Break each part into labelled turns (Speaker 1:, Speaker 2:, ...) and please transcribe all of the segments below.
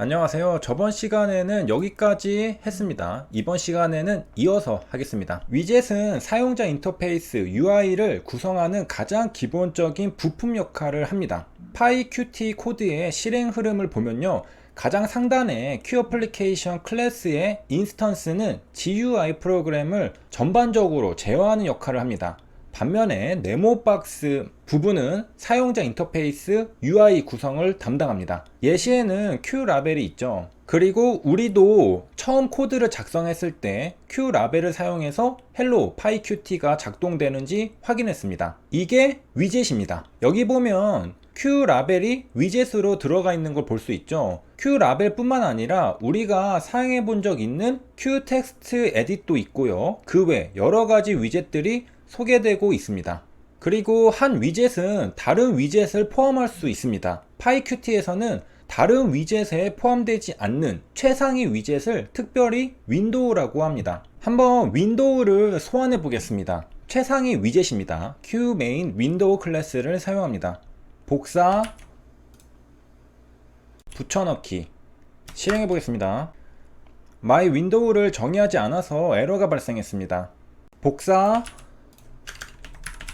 Speaker 1: 안녕하세요. 저번 시간에는 여기까지 했습니다. 이번 시간에는 이어서 하겠습니다. 위젯은 사용자 인터페이스 UI를 구성하는 가장 기본적인 부품 역할을 합니다. PyQt 코드의 실행 흐름을 보면요, 가장 상단의 QApplication 클래스의 인스턴스는 GUI 프로그램을 전반적으로 제어하는 역할을 합니다. 반면에 네모박스 부분은 사용자 인터페이스 UI 구성을 담당합니다. 예시에는 Q라벨이 있죠. 그리고 우리도 처음 코드를 작성했을 때 Q라벨을 사용해서 hello pyqt가 작동되는지 확인했습니다. 이게 위젯입니다. 여기 보면 Q라벨이 위젯으로 들어가 있는 걸 볼 수 있죠. Q라벨 뿐만 아니라 우리가 사용해 본 적 있는 Q텍스트 에딧도 있고요. 그 외 여러 가지 위젯들이 소개되고 있습니다. 그리고 한 위젯은 다른 위젯을 포함할 수 있습니다. PyQt에서는 다른 위젯에 포함되지 않는 최상위 위젯을 특별히 윈도우라고 합니다. 한번 윈도우를 소환해 보겠습니다. 최상위 위젯입니다. QMain 윈도우 클래스를 사용합니다. 복사, 붙여넣기, 실행해 보겠습니다. My 윈도우를 정의하지 않아서 에러가 발생했습니다. 복사,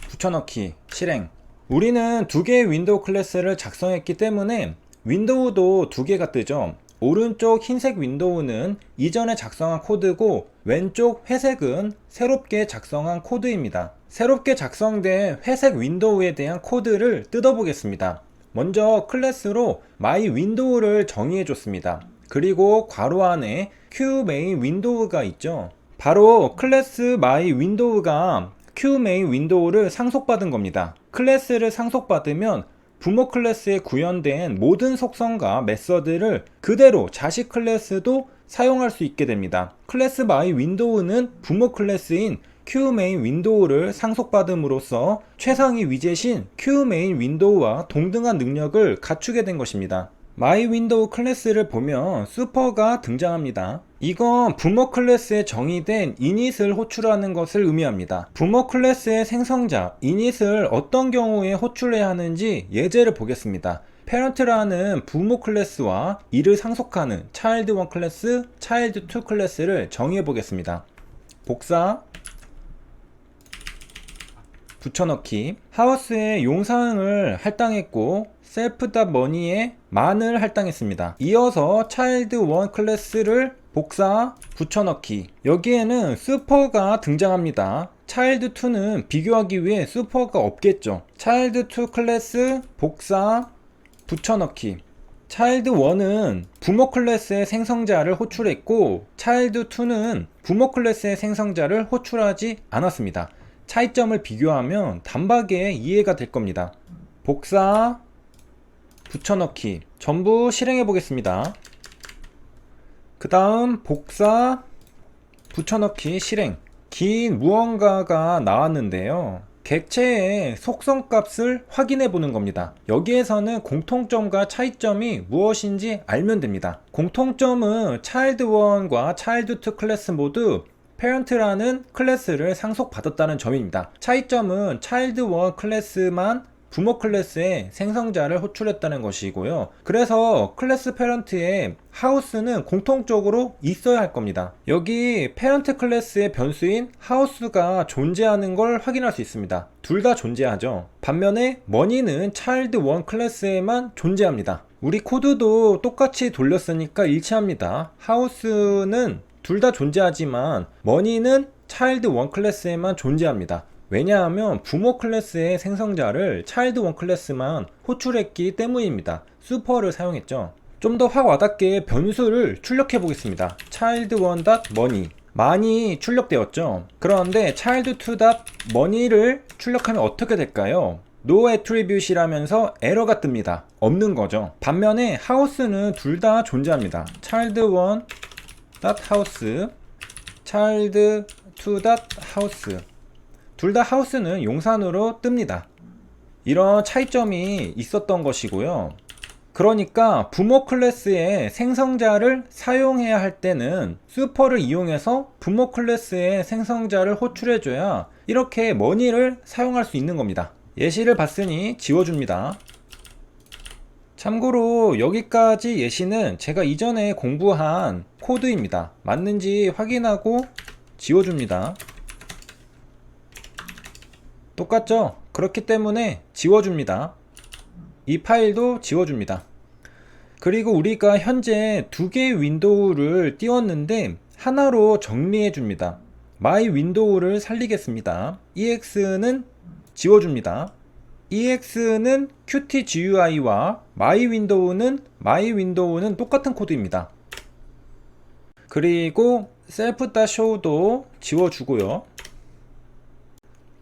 Speaker 1: 붙여넣기, 실행. 우리는 두 개의 윈도우 클래스를 작성했기 때문에 윈도우도 두 개가 뜨죠. 오른쪽 흰색 윈도우는 이전에 작성한 코드고 왼쪽 회색은 새롭게 작성한 코드입니다. 새롭게 작성된 회색 윈도우에 대한 코드를 뜯어보겠습니다. 먼저 클래스로 my window를 정의해 줬습니다. 그리고 괄호 안에 QMain window가 있죠. 바로 클래스 my window가 QMain window를 상속받은 겁니다. 클래스를 상속받으면 부모 클래스에 구현된 모든 속성과 메서드를 그대로 자식 클래스도 사용할 수 있게 됩니다. 클래스 my window는 부모 클래스인 QMain window를 상속받음으로써 최상위 위젯인 QMain window와 동등한 능력을 갖추게 된 것입니다. my window 클래스를 보면 슈퍼가 등장합니다. 이건 부모 클래스에 정의된 init을 호출하는 것을 의미합니다. 부모 클래스의 생성자 init을 어떤 경우에 호출해야 하는지 예제를 보겠습니다. parent라는 부모 클래스와 이를 상속하는 child1 클래스, child2 클래스를 정의해 보겠습니다. 복사, 붙여넣기. 하우스의 용사항을 할당했고 self.money에 만을 할당했습니다. 이어서 child1 클래스를 복사, 붙여넣기. 여기에는 슈퍼가 등장합니다. child2는 비교하기 위해 슈퍼가 없겠죠. child2 클래스 복사, 붙여넣기. child1은 부모 클래스의 생성자를 호출했고 child2는 부모 클래스의 생성자를 호출하지 않았습니다. 차이점을 비교하면 단박에 이해가 될 겁니다. 복사, 붙여넣기. 전부 실행해 보겠습니다. 그 다음 복사, 붙여넣기, 실행. 긴 무언가가 나왔는데요. 객체의 속성값을 확인해 보는 겁니다. 여기에서는 공통점과 차이점이 무엇인지 알면 됩니다. 공통점은 child1과 child2 클래스 모두 parent라는 클래스를 상속받았다는 점입니다. 차이점은 child1 클래스만 부모 클래스의 생성자를 호출했다는 것이고요. 그래서 클래스 parent의 house는 공통적으로 있어야 할 겁니다. 여기 parent 클래스의 변수인 house가 존재하는 걸 확인할 수 있습니다. 둘 다 존재하죠. 반면에 money는 child1 클래스에만 존재합니다. 우리 코드도 똑같이 돌렸으니까 일치합니다. house는 둘 다 존재하지만 money는 child1 클래스에만 존재합니다. 왜냐하면 부모 클래스의 생성자를 child1 클래스만 호출했기 때문입니다. 슈퍼를 사용했죠. 좀 더 확 와닿게 변수를 출력해 보겠습니다. child1.money 많이 출력되었죠. 그런데 child2.money를 출력하면 어떻게 될까요? no attribute이라면서 에러가 뜹니다. 없는 거죠. 반면에 house는 둘 다 존재합니다. child1.house, child2.house 둘 다 house는 용산으로 뜹니다. 이런 차이점이 있었던 것이고요. 그러니까 부모 클래스의 생성자를 사용해야 할 때는 슈퍼를 이용해서 부모 클래스의 생성자를 호출해줘야 이렇게 money를 사용할 수 있는 겁니다. 예시를 봤으니 지워줍니다. 참고로 여기까지 예시는 제가 이전에 공부한 코드입니다. 맞는지 확인하고 지워줍니다. 똑같죠? 그렇기 때문에 지워줍니다. 이 파일도 지워줍니다. 그리고 우리가 현재 두 개의 윈도우를 띄웠는데 하나로 정리해 줍니다. my 윈도우를 살리겠습니다. ex는 지워줍니다. ex는 qt GUI와 my 윈도우는 똑같은 코드입니다. 그리고 self.show도 지워주고요.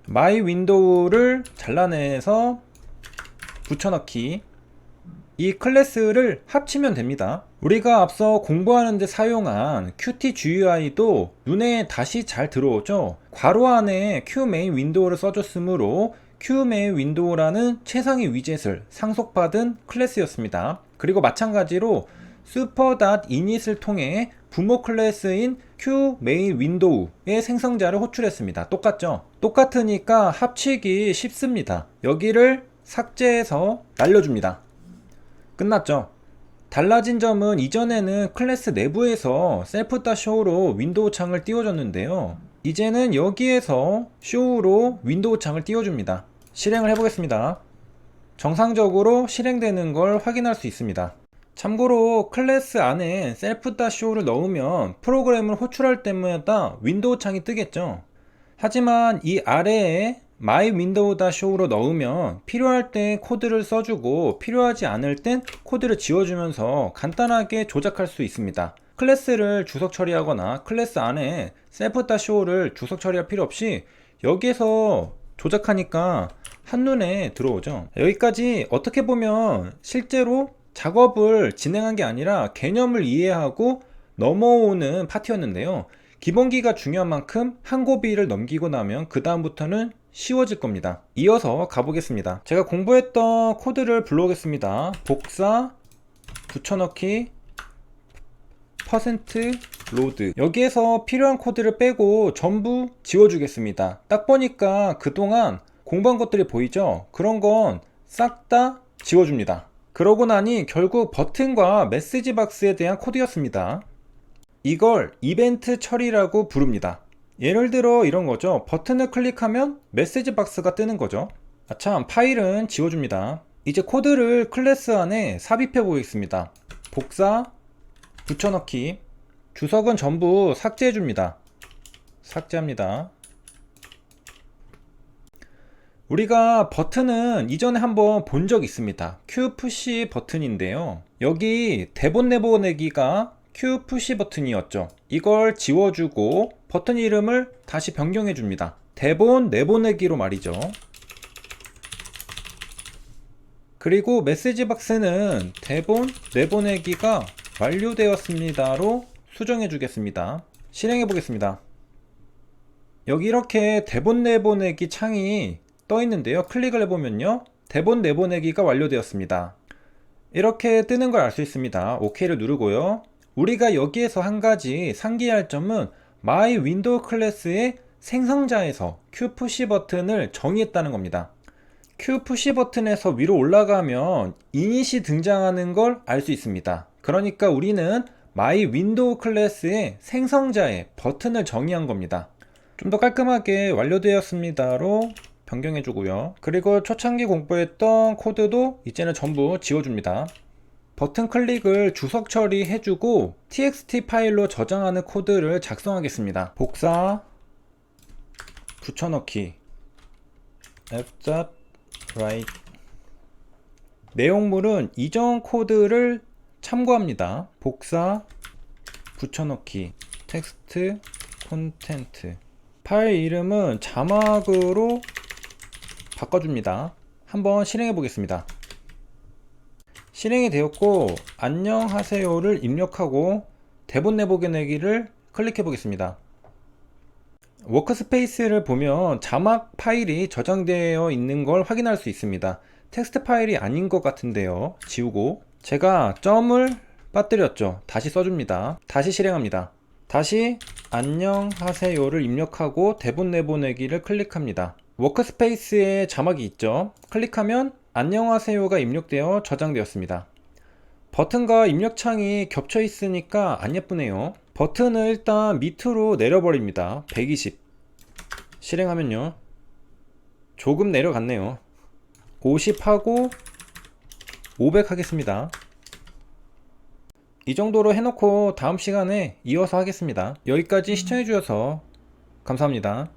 Speaker 1: my 윈도우를 잘라내서 붙여넣기, 이 클래스를 합치면 됩니다. 우리가 앞서 공부하는 데 사용한 qt GUI도 눈에 다시 잘 들어오죠. 괄호 안에 qmain 윈도우를 써줬으므로 qmain 윈도우라는 최상위 위젯을 상속받은 클래스였습니다. 그리고 마찬가지로 super.init을 통해 부모 클래스인 qmain 윈도우의 생성자를 호출했습니다. 똑같죠? 똑같으니까 합치기 쉽습니다. 여기를 삭제해서 날려줍니다. 끝났죠? 달라진 점은 이전에는 클래스 내부에서 self.show로 윈도우 창을 띄워줬는데요. 이제는 여기에서 show로 윈도우 창을 띄워줍니다. 실행을 해보겠습니다. 정상적으로 실행되는 걸 확인할 수 있습니다. 참고로 클래스 안에 self.show를 넣으면 프로그램을 호출할 때마다 윈도우 창이 뜨겠죠. 하지만 이 아래에 my window.show로 넣으면 필요할 때 코드를 써주고 필요하지 않을 땐 코드를 지워주면서 간단하게 조작할 수 있습니다. 클래스를 주석 처리하거나 클래스 안에 self.show를 주석 처리할 필요 없이 여기에서 조작하니까 한눈에 들어오죠. 여기까지 어떻게 보면 실제로 작업을 진행한 게 아니라 개념을 이해하고 넘어오는 파트였는데요. 기본기가 중요한 만큼 한 고비를 넘기고 나면 그 다음부터는 쉬워질 겁니다. 이어서 가보겠습니다. 제가 공부했던 코드를 불러오겠습니다. 복사, 붙여넣기, %load. 여기에서 필요한 코드를 빼고 전부 지워주겠습니다. 딱 보니까 그동안 공부한 것들이 보이죠? 그런 건 싹 다 지워줍니다. 그러고 나니 결국 버튼과 메시지 박스에 대한 코드였습니다. 이걸 이벤트 처리라고 부릅니다. 예를 들어 이런 거죠. 버튼을 클릭하면 메시지 박스가 뜨는 거죠. 참, 파일은 지워줍니다. 이제 코드를 클래스 안에 삽입해 보겠습니다. 복사, 붙여넣기, 주석은 전부 삭제해 줍니다. 삭제합니다. 우리가 버튼은 이전에 한번 본 적 있습니다. Q 푸시 버튼인데요. 여기 대본 내보내기가 Q 푸시 버튼이었죠. 이걸 지워주고 버튼 이름을 다시 변경해 줍니다. 대본 내보내기로 말이죠. 그리고 메시지 박스는 대본 내보내기가 완료되었습니다로 수정해 주겠습니다. 실행해 보겠습니다. 여기 이렇게 대본 내보내기 창이 떠 있는데요. 클릭을 해보면요. 대본 내보내기가 완료되었습니다. 이렇게 뜨는 걸 알 수 있습니다. OK를 누르고요. 우리가 여기에서 한 가지 상기할 점은 my window 클래스의 생성자에서 Q 푸시 버튼을 정의했다는 겁니다. Q 푸시 버튼에서 위로 올라가면 이닛이 등장하는 걸 알 수 있습니다. 그러니까 우리는 my window 클래스의 생성자의 버튼을 정의한 겁니다. 좀 더 깔끔하게 완료되었습니다로 변경해 주고요. 그리고 초창기 공부했던 코드도 이제는 전부 지워줍니다. 버튼 클릭을 주석 처리해 주고 txt 파일로 저장하는 코드를 작성하겠습니다. 복사, 붙여넣기, f.write. 내용물은 이전 코드를 참고합니다. 복사, 붙여넣기, 텍스트, 콘텐트. 파일 이름은 자막으로 바꿔줍니다. 한번 실행해 보겠습니다. 실행이 되었고 안녕하세요를 입력하고 대본 내보내기를 클릭해 보겠습니다. 워크스페이스를 보면 자막 파일이 저장되어 있는 걸 확인할 수 있습니다. 텍스트 파일이 아닌 것 같은데요. 지우고 제가 점을 빠뜨렸죠. 다시 써줍니다. 다시 실행합니다. 다시 안녕하세요를 입력하고 대본 내보내기를 클릭합니다. 워크스페이스에 자막이 있죠. 클릭하면 안녕하세요가 입력되어 저장되었습니다. 버튼과 입력창이 겹쳐 있으니까 안 예쁘네요. 버튼을 일단 밑으로 내려버립니다. 120 실행하면요, 조금 내려갔네요. 50 하고 500 하겠습니다. 이 정도로 해놓고 다음 시간에 이어서 하겠습니다. 여기까지 시청해주셔서 감사합니다.